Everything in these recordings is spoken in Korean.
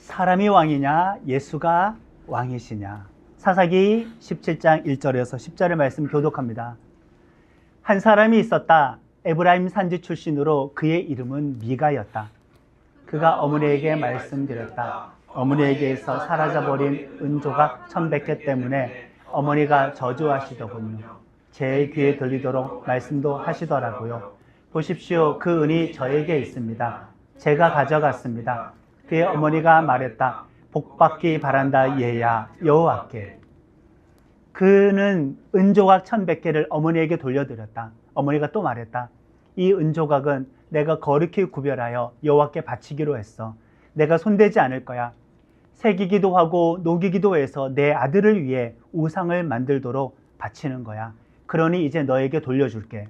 사람이 왕이냐 예수가 왕이시냐. 사사기 17장 1절에서 10절의 말씀 교독합니다. 한 사람이 있었다. 에브라임 산지 출신으로 그의 이름은 미가였다. 그가 어머니에게 말씀드렸다. 어머니에게서 사라져버린 은조각 1100개 때문에 어머니가 저주하시더군요. 제 귀에 들리도록 말씀도 하시더라고요. 보십시오. 그 은이 저에게 있습니다. 제가 가져갔습니다. 그의 어머니가 말했다. 복받기 바란다 얘야 여호와께. 그는 은조각 1100개를 어머니에게 돌려드렸다. 어머니가 또 말했다. 이 은조각은 내가 거룩히 구별하여 여호와께 바치기로 했어. 내가 손대지 않을 거야. 새기기도 하고 녹이기도 해서 내 아들을 위해 우상을 만들도록 바치는 거야. 그러니 이제 너에게 돌려줄게.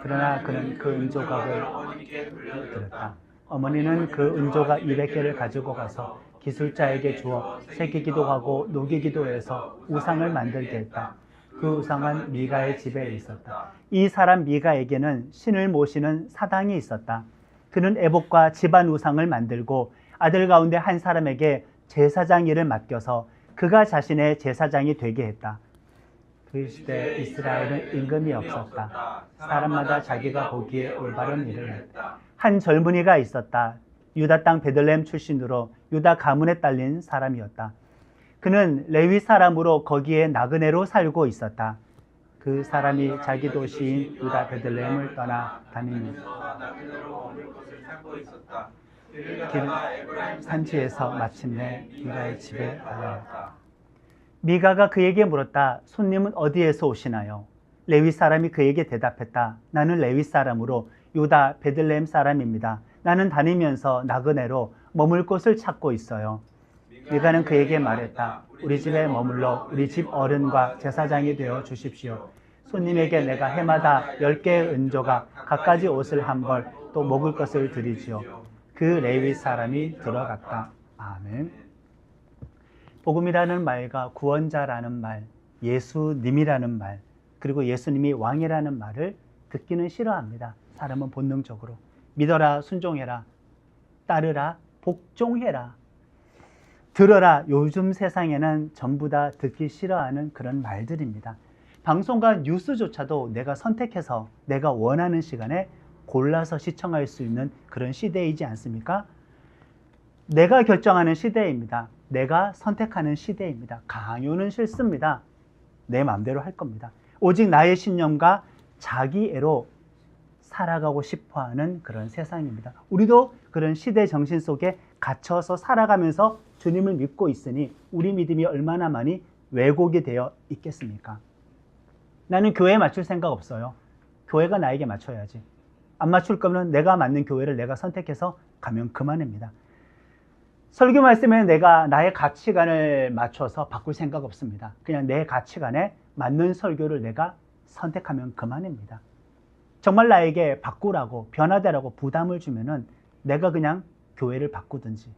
그러나 그는 그 은조각을 어머니께 돌려드렸다. 어머니는 그 은조각 200개를 가지고 가서 기술자에게 주어 새기기도 하고 녹이기도 해서 우상을 만들게 했다. 그 우상은 미가의 집에 있었다. 이 사람 미가에게는 신을 모시는 사당이 있었다. 그는 애복과 집안 우상을 만들고 아들 가운데 한 사람에게 제사장 일을 맡겨서 그가 자신의 제사장이 되게 했다. 그 시대 이스라엘은 임금이 없었다. 사람마다 자기가 보기에 올바른 일을 했다. 한 젊은이가 있었다. 유다 땅 베들레헴 출신으로 유다 가문에 딸린 사람이었다. 그는 레위 사람으로 거기에 나그네로 살고 있었다. 그 사람이 자기 도시인 유다 베들레헴을 떠나 다니면서 산지에서 마침내 미가의 집에 달려왔다. 미가가 그에게 물었다. 손님은 어디에서 오시나요? 레위 사람이 그에게 대답했다. 나는 레위 사람으로 유다 베들레헴 사람입니다. 나는 다니면서 나그네로 머물 곳을 찾고 있어요. 미가는 그에게 말했다. 우리 집에 머물러 우리 집 어른과 제사장이 되어 주십시오. 손님에게 내가 해마다 10개의 은조가 갖가지 옷을 한 벌 또 먹을 것을 드리지요. 그 레위 사람이 들어갔다. 아멘. 복음이라는 말과 구원자라는 말, 예수님이라는 말, 그리고 예수님이 왕이라는 말을 듣기는 싫어합니다. 사람은 본능적으로. 믿어라, 순종해라, 따르라, 복종해라, 들어라. 요즘 세상에는 전부 다 듣기 싫어하는 그런 말들입니다. 방송과 뉴스조차도 내가 선택해서 내가 원하는 시간에 골라서 시청할 수 있는 그런 시대이지 않습니까? 내가 결정하는 시대입니다. 내가 선택하는 시대입니다. 강요는 싫습니다. 내 마음대로 할 겁니다. 오직 나의 신념과 자기애로 살아가고 싶어하는 그런 세상입니다. 우리도 그런 시대 정신 속에 갇혀서 살아가면서 주님을 믿고 있으니 우리 믿음이 얼마나 많이 왜곡이 되어 있겠습니까? 나는 교회에 맞출 생각 없어요. 교회가 나에게 맞춰야지. 안 맞출 거면 내가 맞는 교회를 내가 선택해서 가면 그만입니다. 설교 말씀에 내가 나의 가치관을 맞춰서 바꿀 생각 없습니다. 그냥 내 가치관에 맞는 설교를 내가 선택하면 그만입니다. 정말 나에게 바꾸라고 변화되라고 부담을 주면은 내가 그냥 교회를 바꾸든지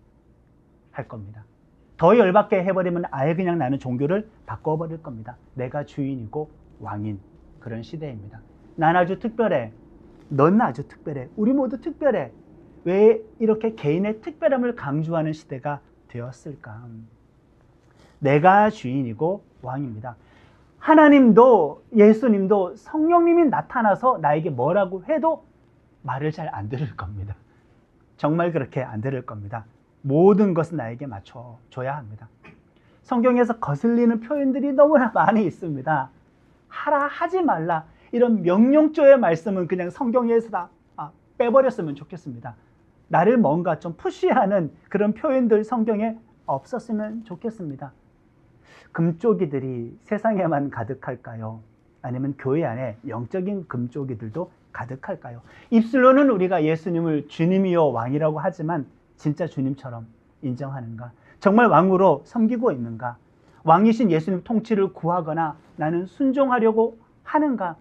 할 겁니다. 더 열받게 해버리면 아예 그냥 나는 종교를 바꿔버릴 겁니다. 내가 주인이고 왕인 그런 시대입니다. 난 아주 특별해. 넌 아주 특별해. 우리 모두 특별해. 왜 이렇게 개인의 특별함을 강조하는 시대가 되었을까? 내가 주인이고 왕입니다. 하나님도 예수님도 성령님이 나타나서 나에게 뭐라고 해도 말을 잘 안 들을 겁니다. 정말 그렇게 안 들을 겁니다. 모든 것은 나에게 맞춰줘야 합니다. 성경에서 거슬리는 표현들이 너무나 많이 있습니다. 하라 하지 말라 이런 명령조의 말씀은 그냥 성경에서 다 빼버렸으면 좋겠습니다. 나를 뭔가 좀 푸시하는 그런 표현들 성경에 없었으면 좋겠습니다. 금쪽이들이 세상에만 가득할까요? 아니면 교회 안에 영적인 금쪽이들도 가득할까요? 입술로는 우리가 예수님을 주님이요 왕이라고 하지만 진짜 주님처럼 인정하는가? 정말 왕으로 섬기고 있는가? 왕이신 예수님 통치를 구하거나 나는 순종하려고 하는가?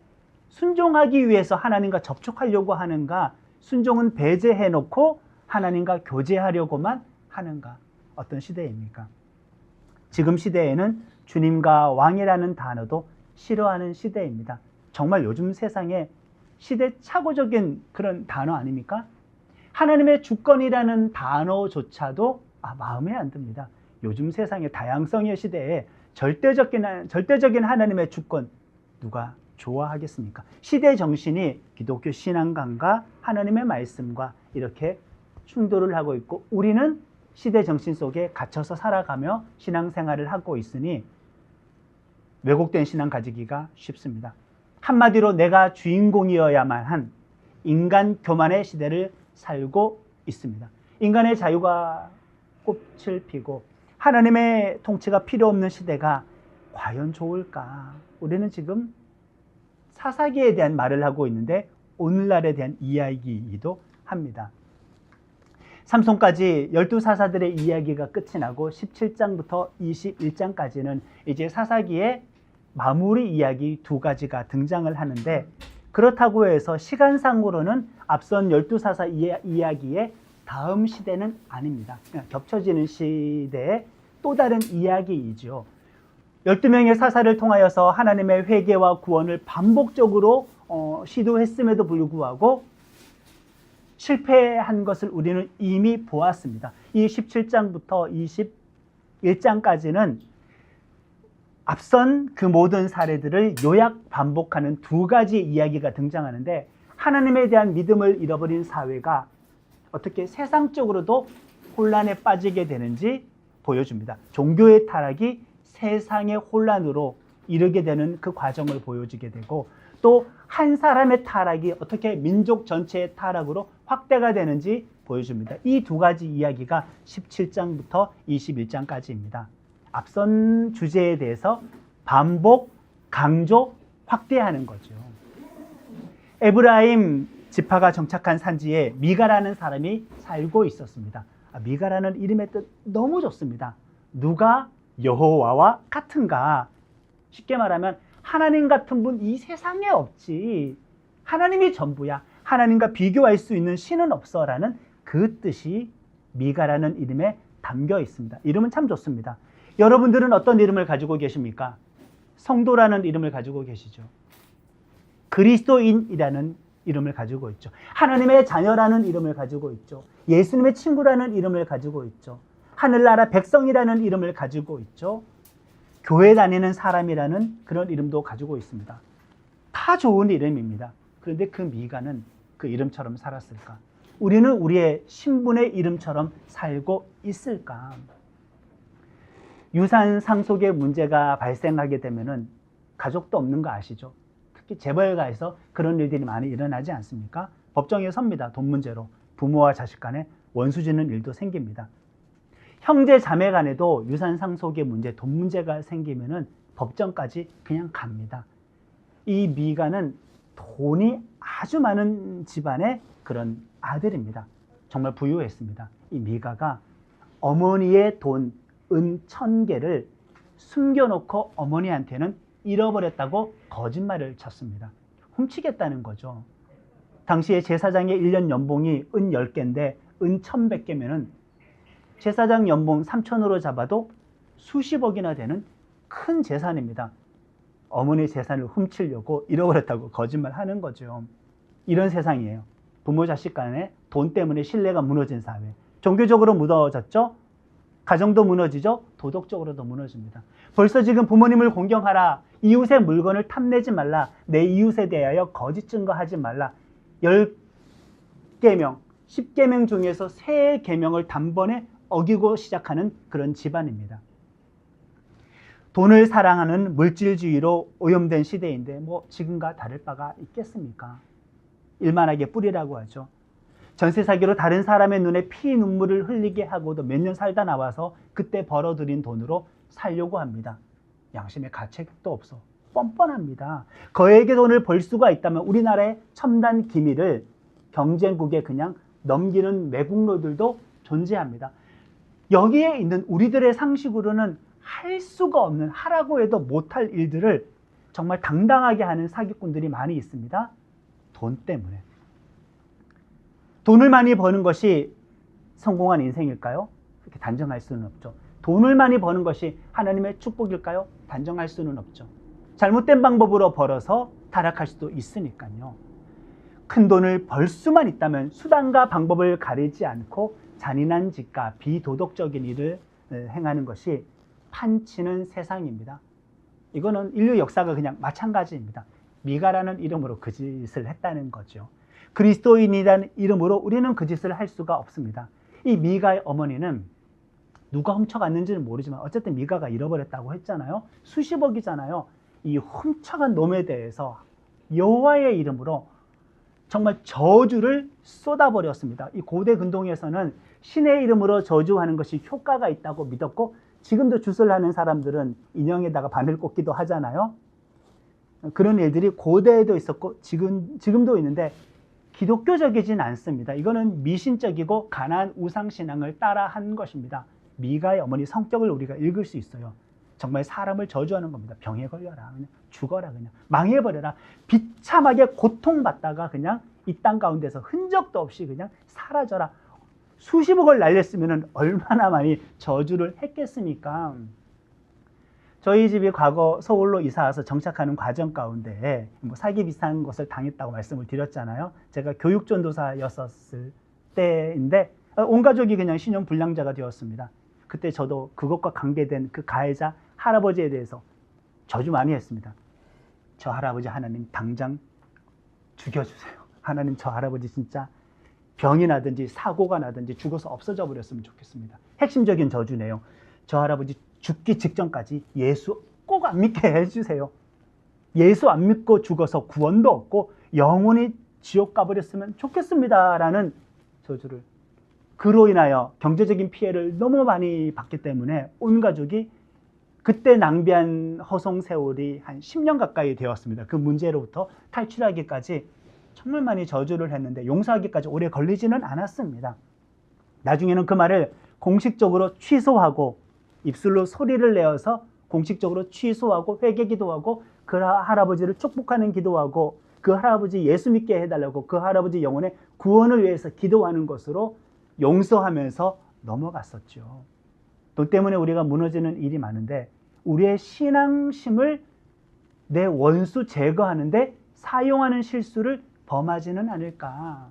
순종하기 위해서 하나님과 접촉하려고 하는가? 순종은 배제해놓고 하나님과 교제하려고만 하는가? 어떤 시대입니까? 지금 시대에는 주님과 왕이라는 단어도 싫어하는 시대입니다. 정말 요즘 세상에 시대착오적인 그런 단어 아닙니까? 하나님의 주권이라는 단어조차도 마음에 안 듭니다. 요즘 세상의 다양성의 시대에 절대적인 하나님의 주권 누가 좋아하겠습니까? 시대 정신이 기독교 신앙관과 하나님의 말씀과 이렇게 충돌을 하고 있고, 우리는 시대 정신 속에 갇혀서 살아가며 신앙생활을 하고 있으니 왜곡된 신앙 가지기가 쉽습니다. 한마디로 내가 주인공이어야만 한 인간 교만의 시대를 살고 있습니다. 인간의 자유가 꽃을 피고 하나님의 통치가 필요 없는 시대가 과연 좋을까? 우리는 지금 사사기에 대한 말을 하고 있는데 오늘날에 대한 이야기이기도 합니다. 삼손까지 12사사들의 이야기가 끝이 나고 17장부터 21장까지는 이제 사사기의 마무리 이야기 두 가지가 등장을 하는데, 그렇다고 해서 시간상으로는 앞선 12사사 이야기의 다음 시대는 아닙니다. 그냥 겹쳐지는 시대의 또 다른 이야기이죠. 12명의 사사를 통하여서 하나님의 회개와 구원을 반복적으로 시도했음에도 불구하고 실패한 것을 우리는 이미 보았습니다. 이 17장부터 21장까지는 앞선 그 모든 사례들을 요약 반복하는 두 가지 이야기가 등장하는데, 하나님에 대한 믿음을 잃어버린 사회가 어떻게 세상적으로도 혼란에 빠지게 되는지 보여줍니다. 종교의 타락이 세상의 혼란으로 이르게 되는 그 과정을 보여주게 되고, 또 한 사람의 타락이 어떻게 민족 전체의 타락으로 확대가 되는지 보여줍니다. 이 두 가지 이야기가 17장부터 21장까지입니다. 앞선 주제에 대해서 반복, 강조, 확대하는 거죠. 에브라임 지파가 정착한 산지에 미가라는 사람이 살고 있었습니다. 미가라는 이름의 뜻 너무 좋습니다. 누가 여호와와 같은가? 쉽게 말하면 하나님 같은 분 이 세상에 없지. 하나님이 전부야. 하나님과 비교할 수 있는 신은 없어라는 그 뜻이 미가라는 이름에 담겨 있습니다. 이름은 참 좋습니다. 여러분들은 어떤 이름을 가지고 계십니까? 성도라는 이름을 가지고 계시죠. 그리스도인이라는 이름을 가지고 있죠. 하나님의 자녀라는 이름을 가지고 있죠. 예수님의 친구라는 이름을 가지고 있죠. 하늘나라 백성이라는 이름을 가지고 있죠. 교회 다니는 사람이라는 그런 이름도 가지고 있습니다. 다 좋은 이름입니다. 그런데 그 미가는 그 이름처럼 살았을까? 우리는 우리의 신분의 이름처럼 살고 있을까? 유산 상속의 문제가 발생하게 되면은 가족도 없는 거 아시죠? 특히 재벌가에서 그런 일들이 많이 일어나지 않습니까? 법정에 섭니다. 돈 문제로. 부모와 자식 간에 원수짓는 일도 생깁니다. 형제 자매 간에도 유산 상속의 문제, 돈 문제가 생기면은 법정까지 그냥 갑니다. 이 미가는 돈이 아주 많은 집안의 그런 아들입니다. 정말 부유했습니다. 이 미가가 어머니의 돈, 은 1000개를 숨겨놓고 어머니한테는 잃어버렸다고 거짓말을 쳤습니다. 훔치겠다는 거죠. 당시에 제사장의 1년 연봉이 은 10개인데 은 1100개면은 제사장 연봉 3000으로 잡아도 수십억이나 되는 큰 재산입니다. 어머니 재산을 훔치려고 잃어버렸다고 거짓말하는 거죠. 이런 세상이에요. 부모 자식 간에 돈 때문에 신뢰가 무너진 사회. 종교적으로 무너졌죠? 가정도 무너지죠? 도덕적으로도 무너집니다. 벌써 지금 부모님을 공경하라. 이웃의 물건을 탐내지 말라. 내 이웃에 대하여 거짓 증거하지 말라. 10계명, 10계명 중에서 3계명을 단번에 어기고 시작하는 그런 집안입니다. 돈을 사랑하는 물질주의로 오염된 시대인데 뭐 지금과 다를 바가 있겠습니까? 일만하게 뿌리라고 하죠. 전세 사기로 다른 사람의 눈에 피 눈물을 흘리게 하고도 몇 년 살다 나와서 그때 벌어들인 돈으로 살려고 합니다. 양심의 가책도 없어. 뻔뻔합니다. 거액의 돈을 벌 수가 있다면 우리나라의 첨단 기밀을 경쟁국에 그냥 넘기는 매국노들도 존재합니다. 여기에 있는 우리들의 상식으로는 할 수가 없는, 하라고 해도 못할 일들을 정말 당당하게 하는 사기꾼들이 많이 있습니다. 돈 때문에. 돈을 많이 버는 것이 성공한 인생일까요? 그렇게 단정할 수는 없죠. 돈을 많이 버는 것이 하나님의 축복일까요? 단정할 수는 없죠. 잘못된 방법으로 벌어서 타락할 수도 있으니까요. 큰 돈을 벌 수만 있다면 수단과 방법을 가리지 않고 잔인한 짓과 비도덕적인 일을 행하는 것이 판치는 세상입니다. 이거는 인류 역사가 그냥 마찬가지입니다. 미가라는 이름으로 그 짓을 했다는 거죠. 그리스도인이라는 이름으로 우리는 그 짓을 할 수가 없습니다. 이 미가의 어머니는 누가 훔쳐갔는지는 모르지만 어쨌든 미가가 잃어버렸다고 했잖아요. 수십억이잖아요. 이 훔쳐간 놈에 대해서 여호와의 이름으로 정말 저주를 쏟아버렸습니다. 이 고대 근동에서는 신의 이름으로 저주하는 것이 효과가 있다고 믿었고, 지금도 주술하는 사람들은 인형에다가 바늘 꽂기도 하잖아요. 그런 일들이 고대에도 있었고 지금도 있는데 기독교적이진 않습니다. 이거는 미신적이고 가나안 우상신앙을 따라한 것입니다. 미가의 어머니 성격을 우리가 읽을 수 있어요. 정말 사람을 저주하는 겁니다. 병에 걸려라, 그냥 죽어라, 그냥 망해버려라, 비참하게 고통받다가 그냥 이 땅 가운데서 흔적도 없이 그냥 사라져라. 수십억을 날렸으면 얼마나 많이 저주를 했겠습니까? 저희 집이 과거 서울로 이사 와서 정착하는 과정 가운데 사기 비슷한 것을 당했다고 말씀을 드렸잖아요. 제가 교육전도사였었을 때인데 온 가족이 그냥 신용불량자가 되었습니다. 그때 저도 그것과 관계된 그 가해자 할아버지에 대해서 저주 많이 했습니다. 저 할아버지 하나님 당장 죽여주세요. 하나님 저 할아버지 진짜 병이 나든지 사고가 나든지 죽어서 없어져 버렸으면 좋겠습니다. 핵심적인 저주 내용. 저 할아버지 죽기 직전까지 예수 꼭 안 믿게 해주세요. 예수 안 믿고 죽어서 구원도 없고 영원히 지옥 가버렸으면 좋겠습니다. 라는 저주를. 그로 인하여 경제적인 피해를 너무 많이 받기 때문에 온 가족이 그때 낭비한 허송 세월이 한 10년 가까이 되었습니다. 그 문제로부터 탈출하기까지 정말 많이 저주를 했는데 용서하기까지 오래 걸리지는 않았습니다. 나중에는 그 말을 공식적으로 취소하고 입술로 소리를 내어서 공식적으로 취소하고 회개기도하고 그 할아버지를 축복하는 기도하고 그 할아버지 예수 믿게 해달라고 그 할아버지 영혼의 구원을 위해서 기도하는 것으로 용서하면서 넘어갔었죠. 돈 때문에 우리가 무너지는 일이 많은데 우리의 신앙심을 내 원수 제거하는데 사용하는 실수를 범하지는 않을까.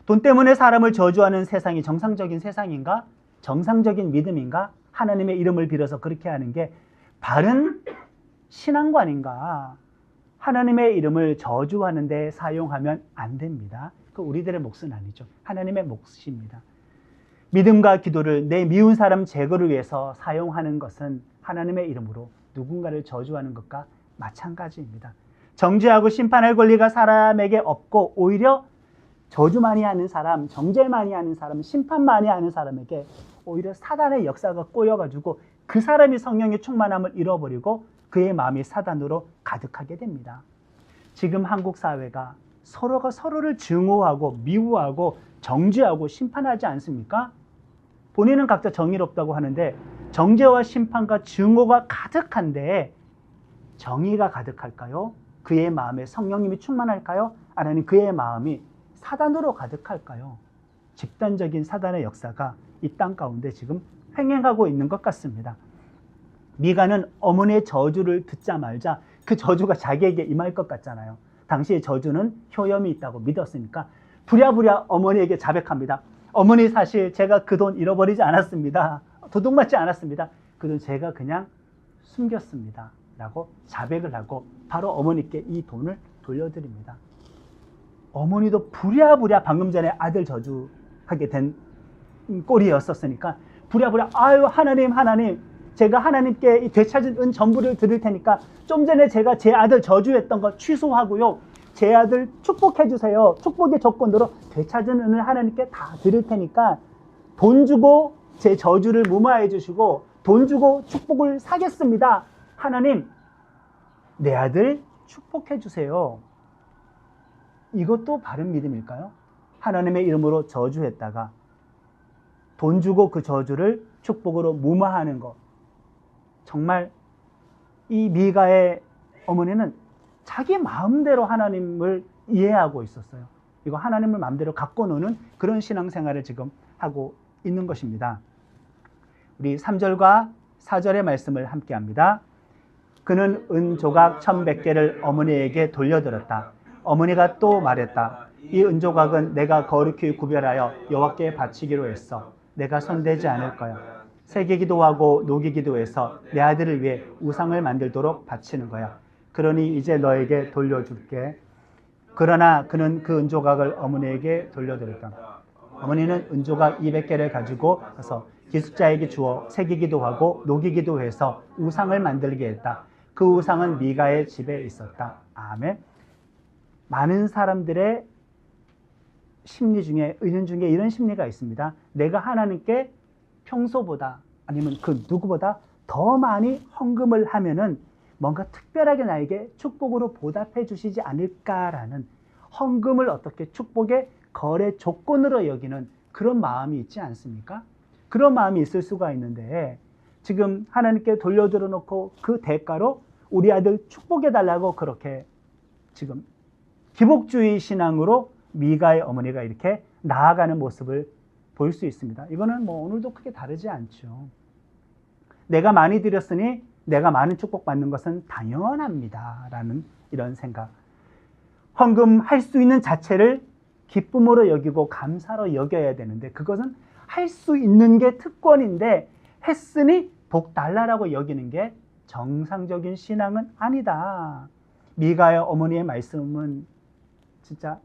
돈 때문에 사람을 저주하는 세상이 정상적인 세상인가? 정상적인 믿음인가? 하나님의 이름을 빌어서 그렇게 하는 게 바른 신앙관인가? 하나님의 이름을 저주하는 데 사용하면 안 됩니다. 그 우리들의 몫은 아니죠. 하나님의 몫입니다. 믿음과 기도를 내 미운 사람 제거를 위해서 사용하는 것은 하나님의 이름으로 누군가를 저주하는 것과 마찬가지입니다. 정죄하고 심판할 권리가 사람에게 없고 오히려 저주 많이 하는 사람, 정죄 많이 하는 사람, 심판 많이 하는 사람에게 오히려 사단의 역사가 꼬여가지고 그 사람이 성령의 충만함을 잃어버리고 그의 마음이 사단으로 가득하게 됩니다. 지금 한국 사회가 서로가 서로를 증오하고 미워하고 정죄하고 심판하지 않습니까? 본인은 각자 정의롭다고 하는데 정죄와 심판과 증오가 가득한데 정의가 가득할까요? 그의 마음에 성령님이 충만할까요? 아니면 그의 마음이 사단으로 가득할까요? 집단적인 사단의 역사가 이 땅 가운데 지금 횡행하고 있는 것 같습니다. 미가는 어머니의 저주를 듣자마자 그 저주가 자기에게 임할 것 같잖아요. 당시의 저주는 효염이 있다고 믿었으니까 부랴부랴 어머니에게 자백합니다. 어머니 사실 제가 그 돈 잃어버리지 않았습니다. 도둑맞지 않았습니다. 그 돈 제가 그냥 숨겼습니다. 라고 자백을 하고 바로 어머니께 이 돈을 돌려드립니다. 어머니도 부랴부랴 방금 전에 아들 저주하게 된 꼴이었었으니까 부랴부랴 아유 하나님 제가 하나님께 이 되찾은 은 전부를 드릴 테니까 좀 전에 제가 제 아들 저주했던 거 취소하고요. 제 아들 축복해 주세요. 축복의 조건으로 되찾은 은을 하나님께 다 드릴 테니까 돈 주고 제 저주를 무마해 주시고 돈 주고 축복을 사겠습니다. 하나님 내 아들 축복해 주세요. 이것도 바른 믿음일까요? 하나님의 이름으로 저주했다가 돈 주고 그 저주를 축복으로 무마하는 것. 정말 이 미가의 어머니는 자기 마음대로 하나님을 이해하고 있었어요. 이거 하나님을 마음대로 갖고 노는 그런 신앙생활을 지금 하고 있는 것입니다. 우리 3절과 4절의 말씀을 함께 합니다. 그는 은 조각 1,100개를 어머니에게 돌려드렸다. 어머니가 또 말했다. 이 은조각은 내가 거룩히 구별하여 여호와께 바치기로 했어. 내가 손대지 않을 거야. 새기기도 하고 녹이기도 해서 내 아들을 위해 우상을 만들도록 바치는 거야. 그러니 이제 너에게 돌려줄게. 그러나 그는 그 은조각을 어머니에게 돌려드렸다. 어머니는 은조각 200개를 가지고 가서 기숙자에게 주어 새기기도 하고 녹이기도 해서 우상을 만들게 했다. 그 우상은 미가의 집에 있었다. 아멘. 많은 사람들의 심리 중에, 의견 중에 이런 심리가 있습니다. 내가 하나님께 평소보다 아니면 그 누구보다 더 많이 헌금을 하면은 뭔가 특별하게 나에게 축복으로 보답해 주시지 않을까라는, 헌금을 어떻게 축복의 거래 조건으로 여기는 그런 마음이 있지 않습니까? 그런 마음이 있을 수가 있는데, 지금 하나님께 돌려드려 놓고 그 대가로 우리 아들 축복해 달라고 그렇게 지금 기복주의 신앙으로 미가의 어머니가 이렇게 나아가는 모습을 볼 수 있습니다. 이거는 뭐 오늘도 크게 다르지 않죠. 내가 많이 드렸으니 내가 많은 축복받는 것은 당연합니다 라는 이런 생각. 헌금할 수 있는 자체를 기쁨으로 여기고 감사로 여겨야 되는데, 그것은 할 수 있는 게 특권인데 했으니 복 달라라고 여기는 게 정상적인 신앙은 아니다. 미가의 어머니의 말씀은 진짜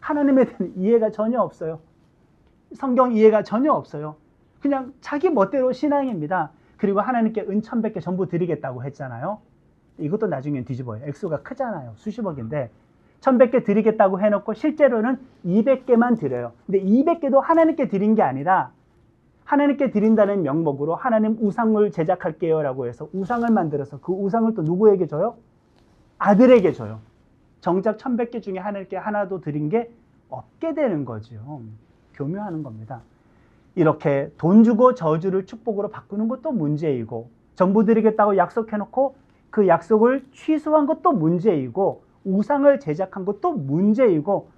하나님에 대한 이해가 전혀 없어요. 성경 이해가 전혀 없어요. 그냥 자기 멋대로 신앙입니다. 그리고 하나님께 은 1100개 전부 드리겠다고 했잖아요. 이것도 나중엔 뒤집어요. 액수가 크잖아요. 수십억인데 1100개 드리겠다고 해놓고 실제로는 200개만 드려요. 근데 200개도 하나님께 드린 게 아니라 하나님께 드린다는 명목으로 하나님 우상을 제작할게요 라고 해서 우상을 만들어서 그 우상을 또 누구에게 줘요? 아들에게 줘요. 정작 1100개 중에 하나님께 하나도 드린 게 없게 되는 거죠. 교묘하는 겁니다. 이렇게 돈 주고 저주를 축복으로 바꾸는 것도 문제이고, 전부 드리겠다고 약속해놓고 그 약속을 취소한 것도 문제이고, 우상을 제작한 것도 문제이고,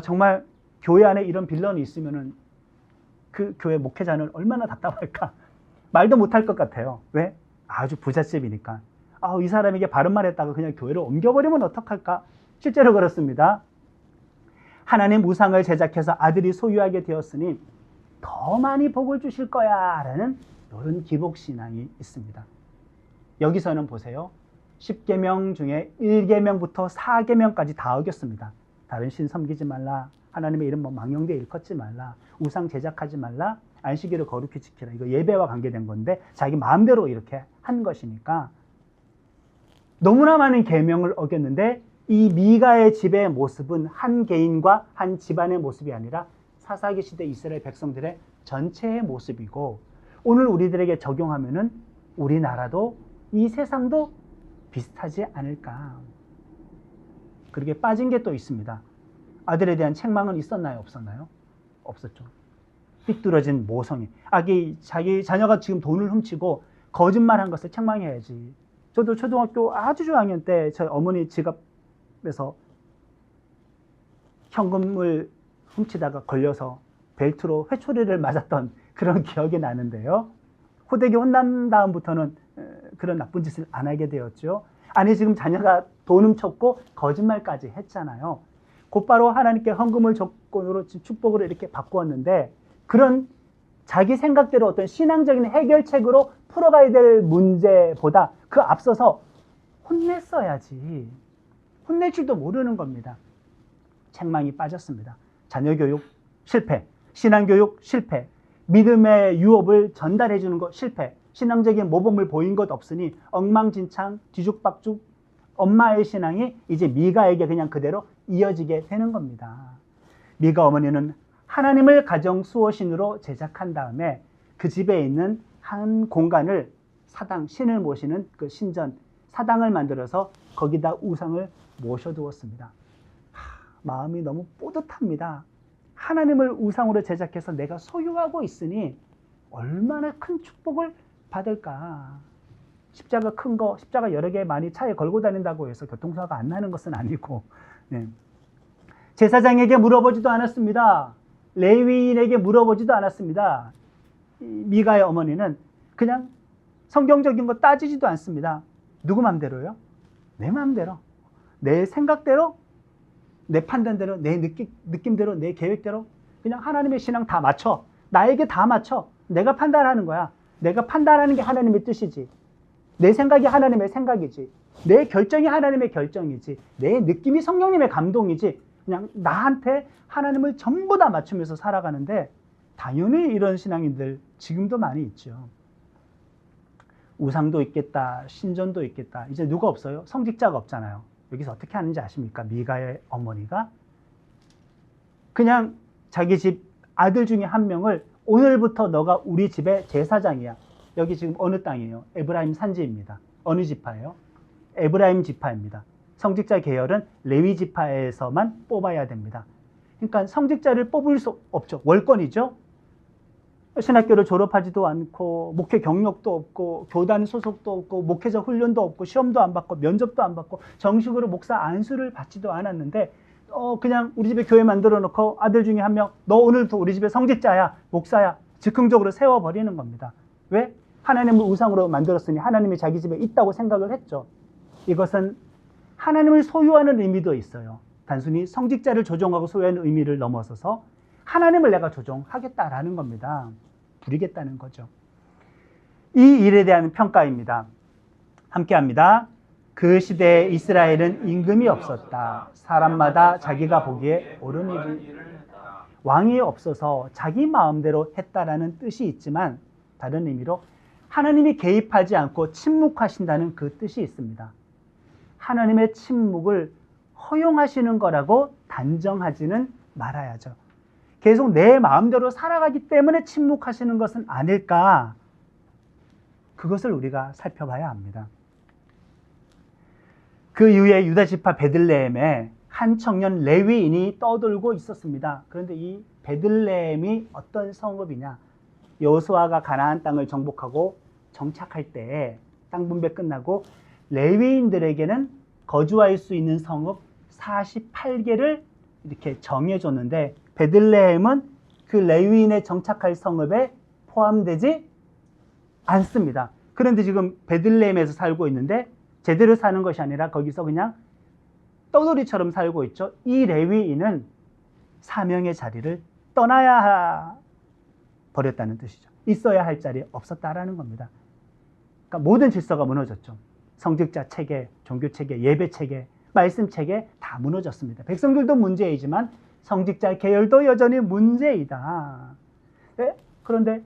정말 교회 안에 이런 빌런이 있으면은 그 교회 목회자는 얼마나 답답할까? 말도 못할 것 같아요. 왜? 아주 부잣집이니까. 이 사람에게 바른 말 했다가 그냥 교회를 옮겨버리면 어떡할까? 실제로 그렇습니다. 하나님 우상을 제작해서 아들이 소유하게 되었으니 더 많이 복을 주실 거야 라는 이런 기복신앙이 있습니다. 여기서는 보세요. 10계명 중에 1계명부터 4계명까지 다 어겼습니다. 다른 신 섬기지 말라, 하나님의 이름 망령되이 일컫지 말라, 우상 제작하지 말라, 안식일을 거룩히 지키라. 이거 예배와 관계된 건데 자기 마음대로 이렇게 한 것이니까 너무나 많은 계명을 어겼는데, 이 미가의 집의 모습은 한 개인과 한 집안의 모습이 아니라 사사기 시대 이스라엘 백성들의 전체의 모습이고, 오늘 우리들에게 적용하면은 우리나라도 이 세상도 비슷하지 않을까. 그렇게 빠진 게 또 있습니다. 아들에 대한 책망은 있었나요? 없었나요? 없었죠. 삐뚤어진 모성애. 자기 자녀가 지금 돈을 훔치고 거짓말한 것을 책망해야지. 저도 초등학교 아주 저학년 때 저희 어머니 지갑에서 현금을 훔치다가 걸려서 벨트로 회초리를 맞았던 그런 기억이 나는데요. 호되게 혼난 다음부터는 그런 나쁜 짓을 안 하게 되었죠. 아니, 지금 자녀가 돈 훔쳤고 거짓말까지 했잖아요. 곧바로 하나님께 헌금을 조건으로 축복으로 이렇게 바꾸었는데, 그런 자기 생각대로 어떤 신앙적인 해결책으로 풀어가야 될 문제보다 그 앞서서 혼냈어야지. 혼낼 줄도 모르는 겁니다. 책망이 빠졌습니다. 자녀교육 실패, 신앙교육 실패, 믿음의 유업을 전달해 주는 것 실패, 신앙적인 모범을 보인 것 없으니 엉망진창 뒤죽박죽 엄마의 신앙이 이제 미가에게 그냥 그대로 이어지게 되는 겁니다. 미가 어머니는 하나님을 가정 수호신으로 제작한 다음에 그 집에 있는 한 공간을 사당, 신을 모시는 그 신전, 사당을 만들어서 거기다 우상을 모셔두었습니다. 마음이 너무 뿌듯합니다. 하나님을 우상으로 제작해서 내가 소유하고 있으니 얼마나 큰 축복을 받을까. 십자가 큰 거, 십자가 여러 개 많이 차에 걸고 다닌다고 해서 교통사고가 안 나는 것은 아니고, 제사장에게 물어보지도 않았습니다. 레위인에게 물어보지도 않았습니다. 미가의 어머니는 그냥 성경적인 거 따지지도 않습니다. 누구 맘대로요? 내 맘대로, 내 생각대로 내 판단대로, 내 느낌대로, 내 계획대로 그냥 하나님의 신앙 다 맞춰. 나에게 다 맞춰. 내가 판단하는 거야. 내가 판단하는 게 하나님의 뜻이지. 내 생각이 하나님의 생각이지. 내 결정이 하나님의 결정이지. 내 느낌이 성령님의 감동이지. 그냥 나한테 하나님을 전부 다 맞추면서 살아가는데 당연히 이런 신앙인들 지금도 많이 있죠. 우상도 있겠다. 신전도 있겠다. 이제 누가 없어요? 성직자가 없잖아요. 여기서 어떻게 하는지 아십니까? 미가의 어머니가 그냥 자기 집 아들 중에 한 명을 오늘부터 너가 우리 집의 제사장이야. 여기 지금 어느 땅이에요? 에브라임 산지입니다. 어느 지파예요? 에브라임 지파입니다. 성직자 계열은 레위 지파에서만 뽑아야 됩니다. 그러니까 성직자를 뽑을 수 없죠. 월권이죠. 신학교를 졸업하지도 않고 목회 경력도 없고 교단 소속도 없고 목회자 훈련도 없고 시험도 안 받고 면접도 안 받고 정식으로 목사 안수를 받지도 않았는데 그냥 우리 집에 교회 만들어 놓고 아들 중에 한 명 너 오늘부터 우리 집에 성직자야 목사야 즉흥적으로 세워버리는 겁니다. 왜? 하나님을 우상으로 만들었으니 하나님이 자기 집에 있다고 생각을 했죠. 이것은 하나님을 소유하는 의미도 있어요. 단순히 성직자를 조종하고 소유하는 의미를 넘어서서 하나님을 내가 조종하겠다라는 겁니다. 부리겠다는 거죠. 이 일에 대한 평가입니다. 함께 합니다. 그 시대에 이스라엘은 임금이 없었다. 사람마다 자기가 보기에 옳은 일을 왕이 없어서 자기 마음대로 했다라는 뜻이 있지만 다른 의미로 하나님이 개입하지 않고 침묵하신다는 그 뜻이 있습니다. 하나님의 침묵을 허용하시는 거라고 단정하지는 말아야죠. 계속 내 마음대로 살아가기 때문에 침묵하시는 것은 아닐까? 그것을 우리가 살펴봐야 합니다. 그 이후에 유다 지파 베들레헴에 한 청년 레위인이 떠돌고 있었습니다. 그런데 이 베들레헴이 어떤 성읍이냐? 여호수아가 가나안 땅을 정복하고 정착할 때에 땅 분배 끝나고 레위인들에게는 거주할 수 있는 성읍 48개를 이렇게 정해줬는데 베들레헴은 그 레위인의 정착할 성읍에 포함되지 않습니다. 그런데 지금 베들레헴에서 살고 있는데 제대로 사는 것이 아니라 거기서 그냥 떠돌이처럼 살고 있죠. 이 레위인은 사명의 자리를 떠나야 버렸다는 뜻이죠. 있어야 할 자리 없었다라는 겁니다. 그러니까 모든 질서가 무너졌죠. 성직자 체계, 종교 체계, 예배 체계, 말씀 체계 다 무너졌습니다. 백성들도 문제이지만 성직자 계열도 여전히 문제이다. 네? 그런데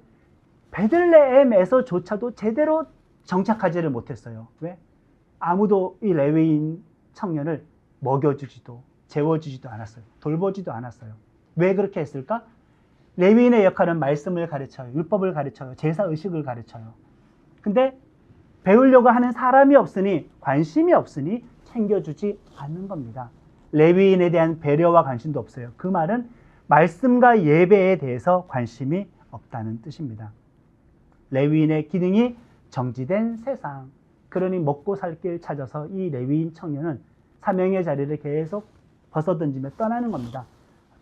베들레헴에서조차도 제대로 정착하지를 못했어요. 왜? 아무도 이 레위인 청년을 먹여주지도 재워주지도 않았어요. 돌보지도 않았어요. 왜 그렇게 했을까? 레위인의 역할은 말씀을 가르쳐요. 율법을 가르쳐요. 제사의식을 가르쳐요. 근데 배우려고 하는 사람이 없으니 관심이 없으니 챙겨주지 않는 겁니다. 레위인에 대한 배려와 관심도 없어요. 그 말은 말씀과 예배에 대해서 관심이 없다는 뜻입니다. 레위인의 기능이 정지된 세상. 그러니 먹고 살 길 찾아서 이 레위인 청년은 사명의 자리를 계속 벗어던지며 떠나는 겁니다.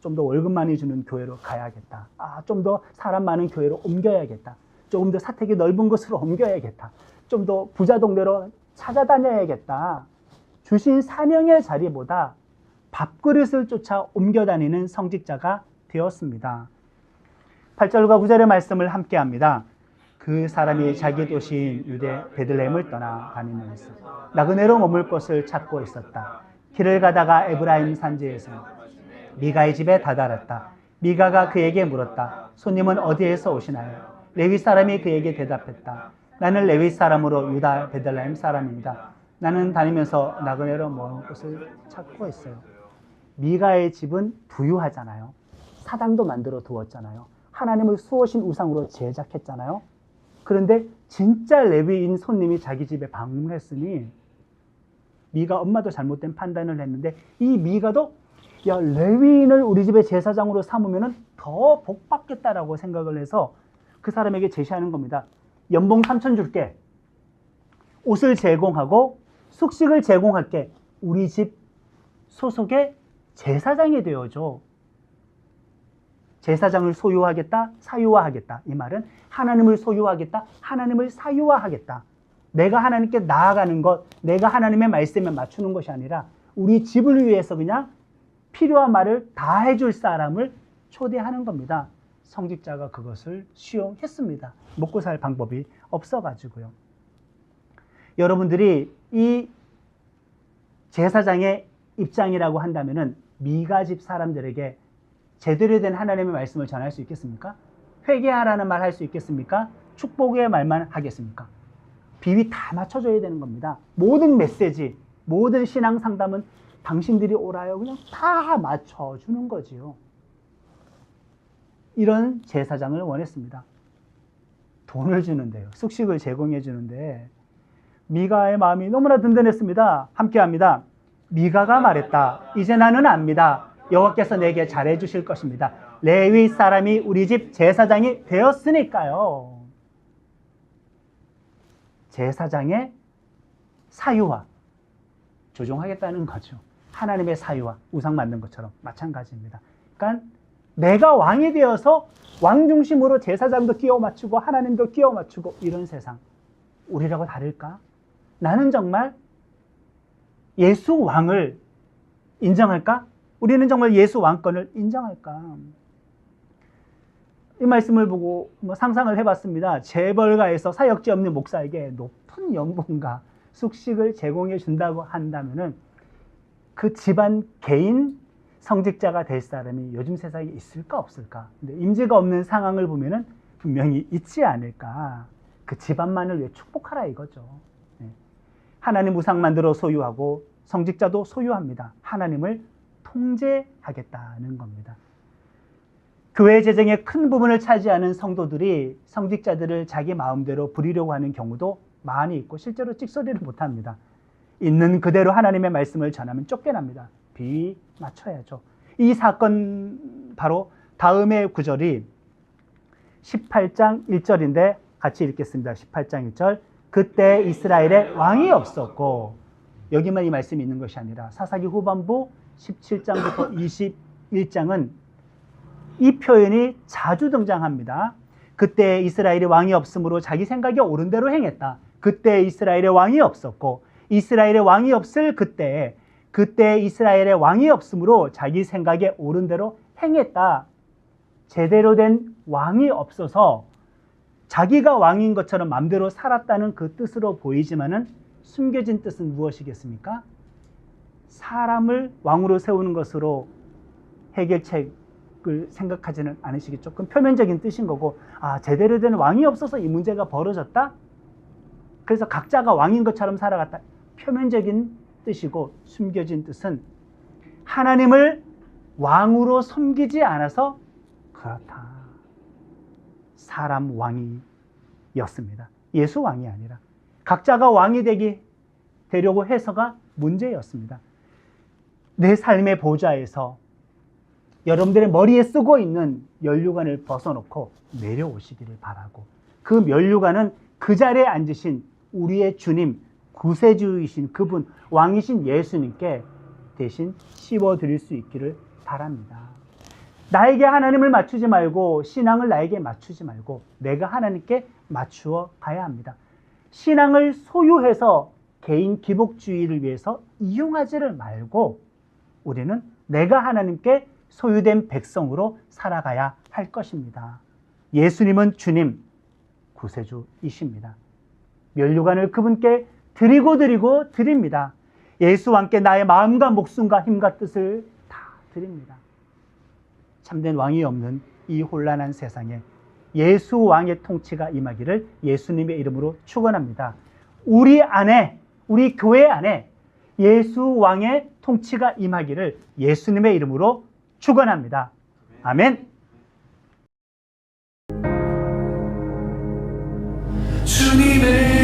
좀 더 월급 많이 주는 교회로 가야겠다. 좀 더 사람 많은 교회로 옮겨야겠다. 조금 더 사택이 넓은 곳으로 옮겨야겠다. 좀 더 부자 동네로 찾아다녀야겠다. 주신 사명의 자리보다 밥그릇을 쫓아 옮겨다니는 성직자가 되었습니다. 8절과 9절의 말씀을 함께 합니다. 그 사람이 자기 도시인 유대 베들레헴을 떠나 다니면서 나그네로 머물 곳을 찾고 있었다. 길을 가다가 에브라임 산지에서 미가의 집에 다다랐다. 미가가 그에게 물었다. 손님은 어디에서 오시나요? 레위 사람이 그에게 대답했다. 나는 레위 사람으로 유다 베들레헴 사람입니다. 나는 다니면서 나그네로 머물 곳을 찾고 있어요. 미가의 집은 부유하잖아요. 사당도 만들어 두었잖아요. 하나님을 수호신 우상으로 제작했잖아요. 그런데 진짜 레위인 손님이 자기 집에 방문했으니 미가 엄마도 잘못된 판단을 했는데 이 미가도 야 레위인을 우리 집에 제사장으로 삼으면 더 복 받겠다라고 생각을 해서 그 사람에게 제시하는 겁니다. 연봉 3천 줄게. 옷을 제공하고 숙식을 제공할게. 우리 집 소속의 제사장이 되어줘. 제사장을 소유하겠다, 사유화하겠다. 이 말은 하나님을 소유하겠다, 하나님을 사유화하겠다. 내가 하나님께 나아가는 것, 내가 하나님의 말씀에 맞추는 것이 아니라 우리 집을 위해서 그냥 필요한 말을 다 해줄 사람을 초대하는 겁니다. 성직자가 그것을 수용했습니다. 먹고 살 방법이 없어가지고요. 여러분들이 이 제사장의 입장이라고 한다면은 미가 집 사람들에게 제대로 된 하나님의 말씀을 전할 수 있겠습니까? 회개하라는 말 할 수 있겠습니까? 축복의 말만 하겠습니까? 비위 다 맞춰줘야 되는 겁니다. 모든 메시지, 모든 신앙 상담은 당신들이 오라요. 그냥 다 맞춰주는 거지요. 이런 제사장을 원했습니다. 돈을 주는데요. 숙식을 제공해 주는데 미가의 마음이 너무나 든든했습니다. 함께합니다. 미가가 말했다. 이제 나는 압니다. 여호와께서 내게 잘해 주실 것입니다. 레위 사람이 우리 집 제사장이 되었으니까요. 제사장의 사유와 조종하겠다는 거죠. 하나님의 사유와 우상 만든 것처럼 마찬가지입니다. 그러니까 내가 왕이 되어서 왕 중심으로 제사장도 끼워 맞추고 하나님도 끼워 맞추고 이런 세상. 우리라고 다를까? 나는 정말 예수 왕을 인정할까? 우리는 정말 예수 왕권을 인정할까? 이 말씀을 보고 상상을 해봤습니다. 재벌가에서 사역지 없는 목사에게 높은 연봉과 숙식을 제공해 준다고 한다면은 그 집안 개인 성직자가 될 사람이 요즘 세상에 있을까 없을까? 근데 임재가 없는 상황을 보면은 분명히 있지 않을까? 그 집안만을 위해 축복하라 이거죠. 하나님 우상 만들어 소유하고 성직자도 소유합니다. 하나님을 통제하겠다는 겁니다. 교회 재정의 큰 부분을 차지하는 성도들이 성직자들을 자기 마음대로 부리려고 하는 경우도 많이 있고 실제로 찍소리를 못합니다. 있는 그대로 하나님의 말씀을 전하면 쫓겨납니다. 비위 맞춰야죠. 이 사건 바로 다음의 구절이 18장 1절인데 같이 읽겠습니다. 18장 1절. 그때 이스라엘에 왕이 없었고, 여기만 이 말씀이 있는 것이 아니라 사사기 후반부 17장부터 21장은 이 표현이 자주 등장합니다. 그때 이스라엘에 왕이 없으므로 자기 생각에 옳은 대로 행했다. 그때 이스라엘에 왕이 없었고, 이스라엘에 왕이 없을 그때 이스라엘에 왕이 없으므로 자기 생각에 옳은 대로 행했다. 제대로 된 왕이 없어서 자기가 왕인 것처럼 마음대로 살았다는 그 뜻으로 보이지만은 숨겨진 뜻은 무엇이겠습니까? 사람을 왕으로 세우는 것으로 해결책을 생각하지는 않으시겠죠. 조금 표면적인 뜻인 거고, 제대로 된 왕이 없어서 이 문제가 벌어졌다? 그래서 각자가 왕인 것처럼 살아갔다. 표면적인 뜻이고, 숨겨진 뜻은 하나님을 왕으로 섬기지 않아서 그렇다. 사람 왕이었습니다. 예수 왕이 아니라 각자가 왕이 되려고 해서가 문제였습니다. 내 삶의 보좌에서 여러분들의 머리에 쓰고 있는 면류관을 벗어놓고 내려오시기를 바라고, 그 면류관은 그 자리에 앉으신 우리의 주님, 구세주이신 그분, 왕이신 예수님께 대신 씌워드릴 수 있기를 바랍니다. 나에게 하나님을 맞추지 말고, 신앙을 나에게 맞추지 말고 내가 하나님께 맞추어 가야 합니다. 신앙을 소유해서 개인 기복주의를 위해서 이용하지를 말고 우리는 내가 하나님께 소유된 백성으로 살아가야 할 것입니다. 예수님은 주님, 구세주이십니다. 면류관을 그분께 드립니다. 예수와 함께 나의 마음과 목숨과 힘과 뜻을 다 드립니다. 참된 왕이 없는 이 혼란한 세상에 예수 왕의 통치가 임하기를 예수님의 이름으로 축원합니다. 우리 안에, 우리 교회 안에 예수 왕의 통치가 임하기를 예수님의 이름으로 축원합니다. 아멘. 주님의